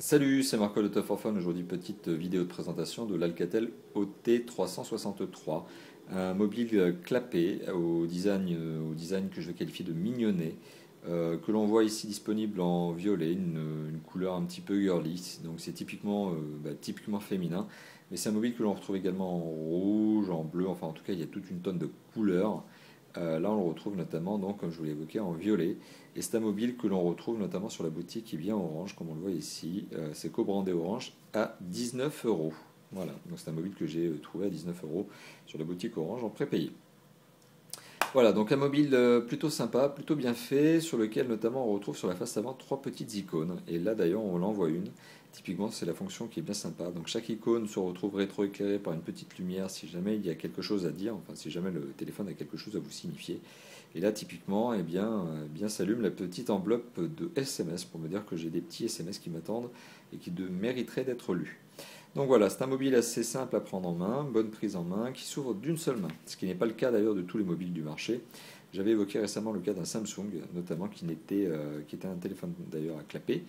Salut, c'est Marco de Tough for Fun. Aujourd'hui, petite vidéo de présentation de l'Alcatel OT363, un mobile clapé au design que je vais qualifier de mignonnet, que l'on voit ici disponible en violet, une couleur un petit peu girly, donc c'est typiquement féminin, mais c'est un mobile que l'on retrouve également en rouge, en bleu, enfin en tout cas il y a toute une tonne de couleurs. Là, on le retrouve notamment, donc, comme je vous l'ai évoqué, en violet. Et c'est un mobile que l'on retrouve notamment sur la boutique qui vient orange, comme on le voit ici. C'est co-brandé orange à 19 euros. Voilà, donc c'est un mobile que j'ai trouvé à 19 euros sur la boutique orange en prépayé. Voilà, donc un mobile plutôt sympa, plutôt bien fait, sur lequel notamment on retrouve sur la face avant trois petites icônes. Et là d'ailleurs on en voit une. Typiquement c'est la fonction qui est bien sympa. Donc chaque icône se retrouve rétroéclairée par une petite lumière si jamais il y a quelque chose à dire, enfin si jamais le téléphone a quelque chose à vous signifier. Et là typiquement bien s'allume la petite enveloppe de SMS pour me dire que j'ai des petits SMS qui m'attendent et qui mériteraient d'être lus. Donc voilà, c'est un mobile assez simple à prendre en main, bonne prise en main, qui s'ouvre d'une seule main, ce qui n'est pas le cas d'ailleurs de tous les mobiles du marché. J'avais évoqué récemment le cas d'un Samsung, notamment qui était un téléphone d'ailleurs à clapper,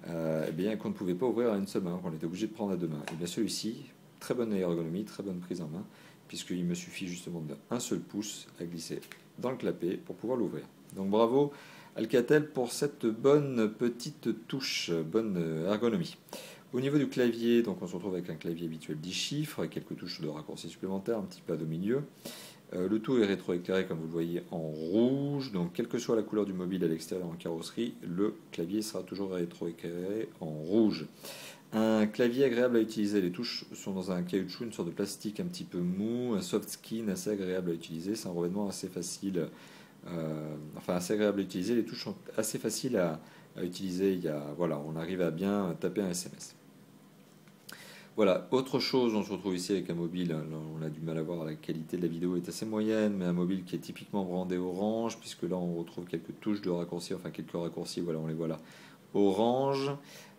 qu'on ne pouvait pas ouvrir à une seule main, qu'on était obligé de prendre à deux mains. Et bien celui-ci, très bonne ergonomie, très bonne prise en main, puisqu'il me suffit justement d'un seul pouce à glisser dans le clapet pour pouvoir l'ouvrir. Donc bravo Alcatel pour cette bonne petite touche, bonne ergonomie. Au niveau du clavier, donc on se retrouve avec un clavier habituel 10 chiffres, avec quelques touches de raccourci supplémentaires, un petit pad au milieu. Le tout est rétroéclairé comme vous le voyez en rouge, donc quelle que soit la couleur du mobile à l'extérieur en carrosserie, le clavier sera toujours rétroéclairé en rouge. Un clavier agréable à utiliser, les touches sont dans un caoutchouc, une sorte de plastique un petit peu mou, un soft skin assez agréable à utiliser, c'est un revêtement assez facile, assez agréable à utiliser, les touches sont assez faciles à utiliser, voilà, on arrive à bien taper un SMS. Voilà, autre chose, on se retrouve ici avec un mobile, on a du mal à voir, la qualité de la vidéo est assez moyenne, mais un mobile qui est typiquement brandé orange, puisque là on retrouve quelques touches de raccourci, enfin quelques raccourcis, voilà, on les voit là, orange.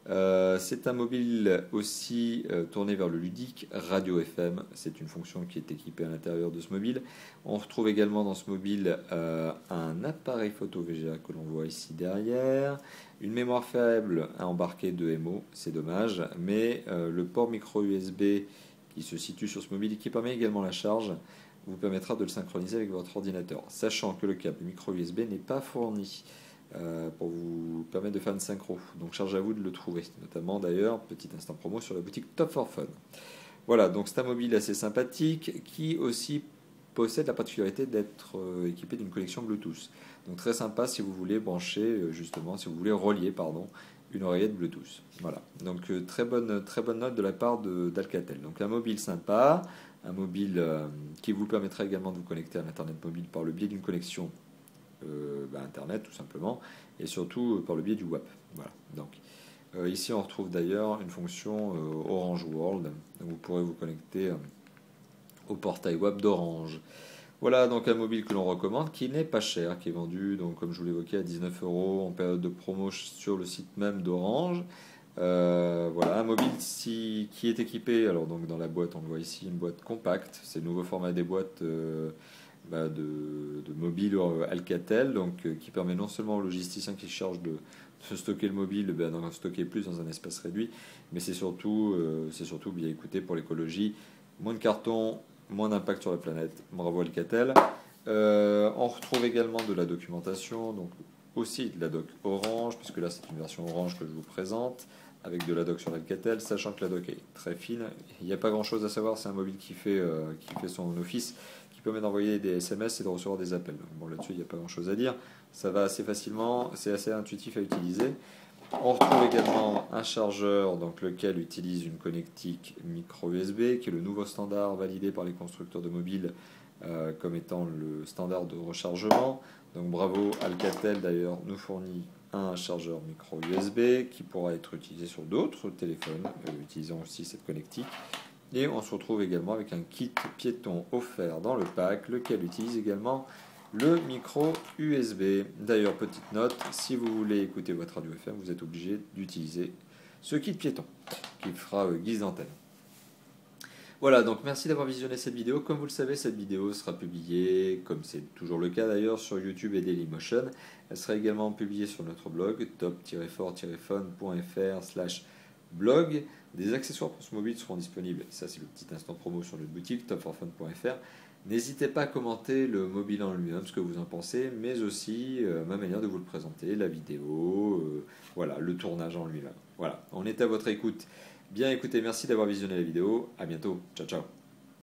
C'est un mobile aussi tourné vers le ludique, radio FM, c'est une fonction qui est équipée à l'intérieur de ce mobile. On retrouve également dans ce mobile un appareil photo VGA que l'on voit ici derrière, une mémoire faible à embarquer de MO, c'est dommage, mais le port micro USB qui se situe sur ce mobile et qui permet également la charge vous permettra de le synchroniser avec votre ordinateur, sachant que le câble micro USB n'est pas fourni pour vous permettre de faire une synchro. Donc charge à vous de le trouver, notamment d'ailleurs, petit instant promo sur la boutique Top for Fun. Voilà, donc c'est un mobile assez sympathique qui aussi possède la particularité d'être équipé d'une connexion Bluetooth. Donc très sympa si vous voulez brancher, si vous voulez relier, une oreillette Bluetooth. Voilà, donc très bonne note de la part d'Alcatel. Donc un mobile sympa, un mobile qui vous permettra également de vous connecter à l'Internet mobile par le biais d'une connexion Internet tout simplement, et surtout par le biais du WAP. Voilà. Donc, ici on retrouve d'ailleurs une fonction Orange World, donc vous pourrez vous connecter au portail WAP d'Orange. Voilà donc un mobile que l'on recommande, qui n'est pas cher, qui est vendu, donc, comme je vous l'évoquais, à 19 euros en période de promo sur le site même d'Orange. Voilà, un mobile qui est équipé, alors donc dans la boîte, on le voit ici, une boîte compacte, c'est le nouveau format des boîtes de mobile Alcatel, donc qui permet non seulement aux logisticiens qui chargent de stocker le mobile, d'en stocker plus dans un espace réduit, mais c'est surtout bien écouté pour l'écologie, moins de carton, moins d'impact sur la planète. Bravo Alcatel. On retrouve également de la documentation, donc aussi de la doc orange, puisque là c'est une version orange que je vous présente, avec de la doc sur l'Alcatel, sachant que la doc est très fine. Il n'y a pas grand chose à savoir, c'est un mobile qui fait son office, qui permet d'envoyer des SMS et de recevoir des appels. Bon, là-dessus il n'y a pas grand chose à dire, ça va assez facilement, c'est assez intuitif à utiliser. On retrouve également un chargeur, donc lequel utilise une connectique micro USB, qui est le nouveau standard validé par les constructeurs de mobiles comme étant le standard de rechargement. Donc bravo, Alcatel d'ailleurs nous fournit un chargeur micro USB qui pourra être utilisé sur d'autres téléphones utilisant aussi cette connectique. Et on se retrouve également avec un kit piéton offert dans le pack, lequel utilise également le micro USB. D'ailleurs, petite note, si vous voulez écouter votre radio FM, vous êtes obligé d'utiliser ce kit piéton qui fera guise d'antenne. Voilà, donc merci d'avoir visionné cette vidéo. Comme vous le savez, cette vidéo sera publiée, comme c'est toujours le cas d'ailleurs, sur YouTube et Dailymotion. Elle sera également publiée sur notre blog top-fort-fun.fr/. blog. Des accessoires pour ce mobile seront disponibles, ça c'est le petit instant promo sur notre boutique, topforfun.fr. N'hésitez pas à commenter le mobile en lui-même, ce que vous en pensez, mais aussi ma manière de vous le présenter, la vidéo, voilà, le tournage en lui-même. Voilà, on est à votre écoute. Bien écoutez, merci d'avoir visionné la vidéo, à bientôt, ciao ciao.